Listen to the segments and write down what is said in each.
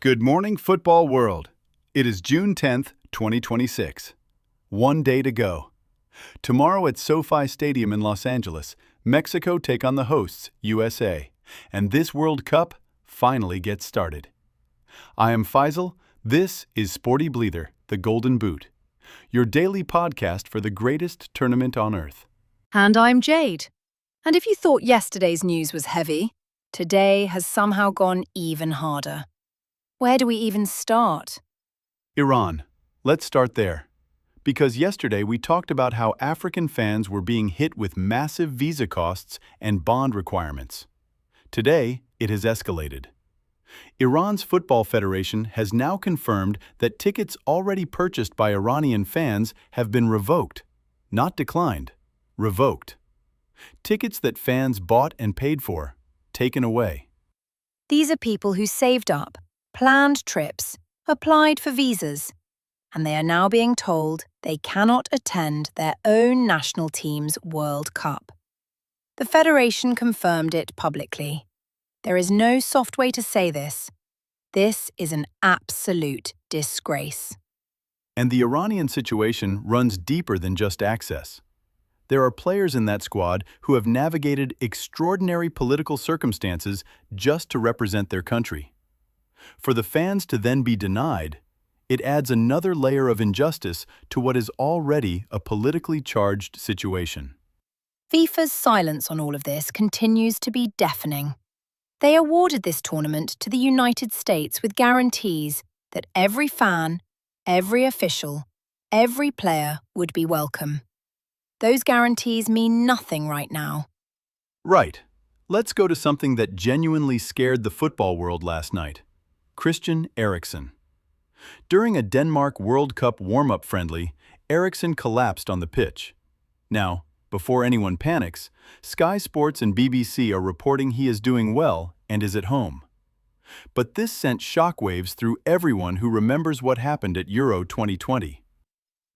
Good morning, football world. It is June 10th, 2026. One day to go. Tomorrow at SoFi Stadium in Los Angeles, Mexico take on the hosts, USA, and this World Cup finally gets started. I am Faisal. This is Sportybleather, the Golden Boot, your daily podcast for the greatest tournament on earth. And I'm Jade. And if you thought yesterday's news was heavy, today has somehow gone even harder. Where do we even start? Iran. Let's start there. Because yesterday we talked about how African fans were being hit with massive visa costs and bond requirements. Today, it has escalated. Iran's Football Federation has now confirmed that tickets already purchased by Iranian fans have been revoked, not declined, revoked. Tickets that fans bought and paid for, taken away. These are people who saved up, planned trips, applied for visas, and they are now being told they cannot attend their own national team's World Cup. The Federation confirmed it publicly. There is no soft way to say this. This is an absolute disgrace. And the Iranian situation runs deeper than just access. There are players in that squad who have navigated extraordinary political circumstances just to represent their country. For the fans to then be denied, it adds another layer of injustice to what is already a politically charged situation. FIFA's silence on all of this continues to be deafening. They awarded this tournament to the United States with guarantees that every fan, every official, every player would be welcome. Those guarantees mean nothing right now. Right. Let's go to something that genuinely scared the football world last night. Christian Eriksen. During a Denmark World Cup warm-up friendly, Eriksen collapsed on the pitch. Now, before anyone panics, Sky Sports and BBC are reporting he is doing well and is at home. But this sent shockwaves through everyone who remembers what happened at Euro 2020.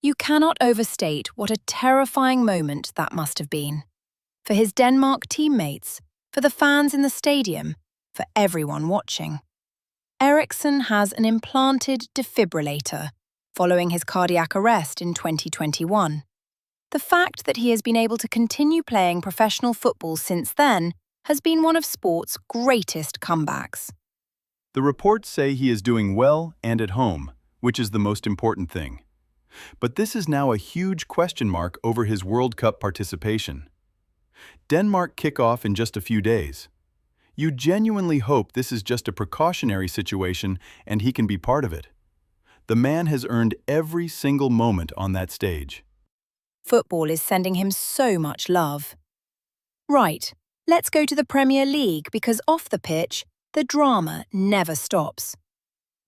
You cannot overstate what a terrifying moment that must have been. For his Denmark teammates, for the fans in the stadium, for everyone watching. Eriksen has an implanted defibrillator following his cardiac arrest in 2021. The fact that he has been able to continue playing professional football since then has been one of sport's greatest comebacks. The reports say he is doing well and at home, which is the most important thing. But this is now a huge question mark over his World Cup participation. Denmark kick off in just a few days. You genuinely hope this is just a precautionary situation and he can be part of it. The man has earned every single moment on that stage. Football is sending him so much love. Right, let's go to the Premier League because off the pitch, the drama never stops.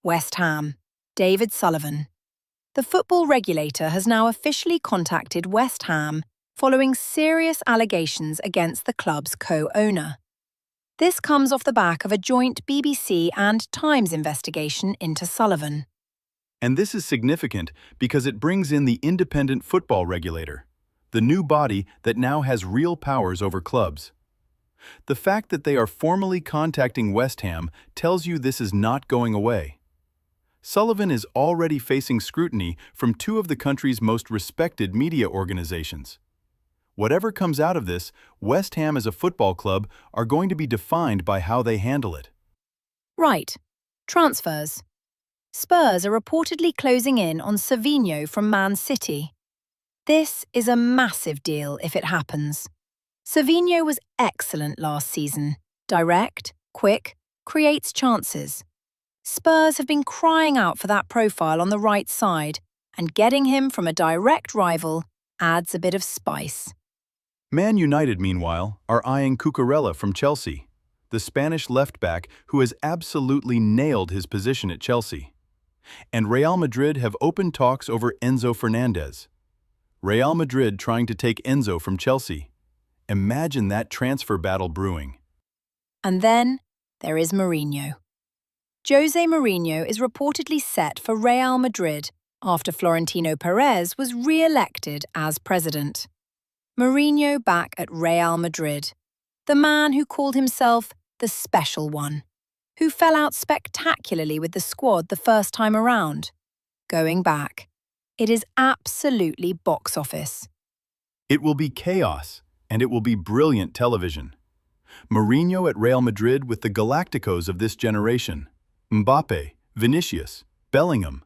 West Ham, David Sullivan. The football regulator has now officially contacted West Ham following serious allegations against the club's co-owner. This comes off the back of a joint BBC and Times investigation into Sullivan. And this is significant because it brings in the independent football regulator, the new body that now has real powers over clubs. The fact that they are formally contacting West Ham tells you this is not going away. Sullivan is already facing scrutiny from two of the country's most respected media organizations. Whatever comes out of this, West Ham as a football club are going to be defined by how they handle it. Right. Transfers. Spurs are reportedly closing in on Savinho from Man City. This is a massive deal if it happens. Savinho was excellent last season. Direct, quick, creates chances. Spurs have been crying out for that profile on the right side, and getting him from a direct rival adds a bit of spice. Man United, meanwhile, are eyeing Cucurella from Chelsea, the Spanish left-back who has absolutely nailed his position at Chelsea. And Real Madrid have opened talks over Enzo Fernandez. Real Madrid trying to take Enzo from Chelsea. Imagine that transfer battle brewing. And then there is Mourinho. Jose Mourinho is reportedly set for Real Madrid after Florentino Perez was re-elected as president. Mourinho back at Real Madrid, the man who called himself the special one, who fell out spectacularly with the squad the first time around. Going back, it is absolutely box office. It will be chaos, and it will be brilliant television. Mourinho at Real Madrid with the Galacticos of this generation. Mbappe, Vinicius, Bellingham.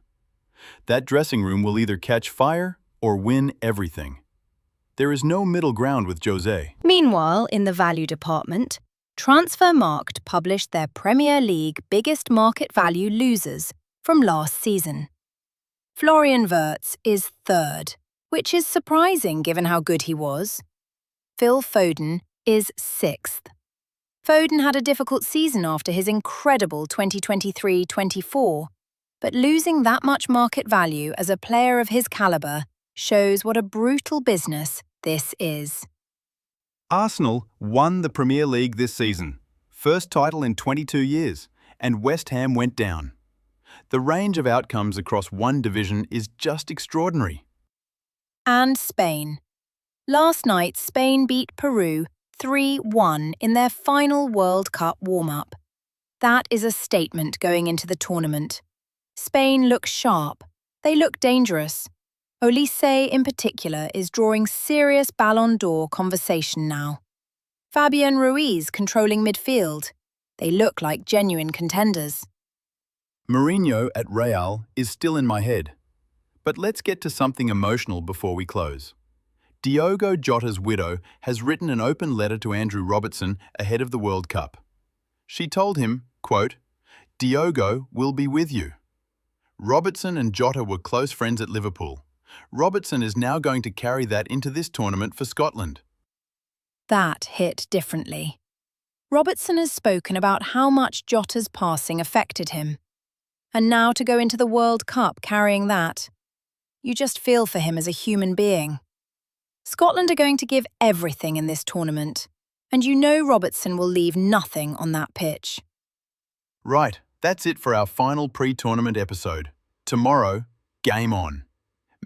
That dressing room will either catch fire or win everything. There is no middle ground with Jose. Meanwhile, in the value department, Transfermarkt published their Premier League biggest market value losers from last season. Florian Wirtz is third, which is surprising given how good he was. Phil Foden is sixth. Foden had a difficult season after his incredible 2023-24, but losing that much market value as a player of his calibre shows what a brutal business this is. Arsenal won the Premier League this season, first title in 22 years, and West Ham went down. The range of outcomes across one division is just extraordinary. And Spain. Last night, Spain beat Peru 3-1 in their final World Cup warm-up. That is a statement going into the tournament. Spain look sharp. They look dangerous. Olise, in particular, is drawing serious Ballon d'Or conversation now. Fabian Ruiz controlling midfield. They look like genuine contenders. Mourinho at Real is still in my head. But let's get to something emotional before we close. Diogo Jota's widow has written an open letter to Andrew Robertson ahead of the World Cup. She told him, quote, "Diogo will be with you." Robertson and Jota were close friends at Liverpool. Robertson is now going to carry that into this tournament for Scotland. That hit differently. Robertson has spoken about how much Jota's passing affected him. And now to go into the World Cup carrying that. You just feel for him as a human being. Scotland are going to give everything in this tournament, and you know Robertson will leave nothing on that pitch. Right, that's it for our final pre-tournament episode. Tomorrow, game on.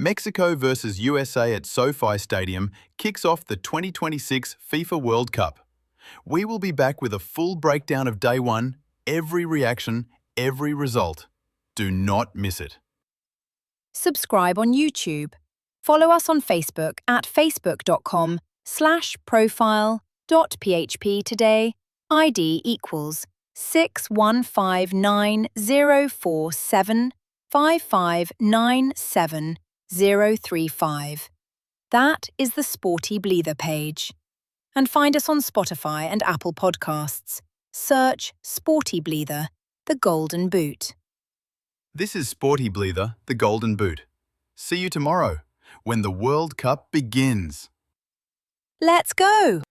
Mexico versus USA at SoFi Stadium kicks off the 2026 FIFA World Cup. We will be back with a full breakdown of day one, every reaction, every result. Do not miss it. Subscribe on YouTube. Follow us on Facebook at facebook.com/profile.php today. ID equals 61590475597 That is the Sportybleather page. And find us on Spotify and Apple Podcasts. Search Sportybleather, the Golden Boot. This is Sportybleather, the Golden Boot. See you tomorrow, when the World Cup begins. Let's go!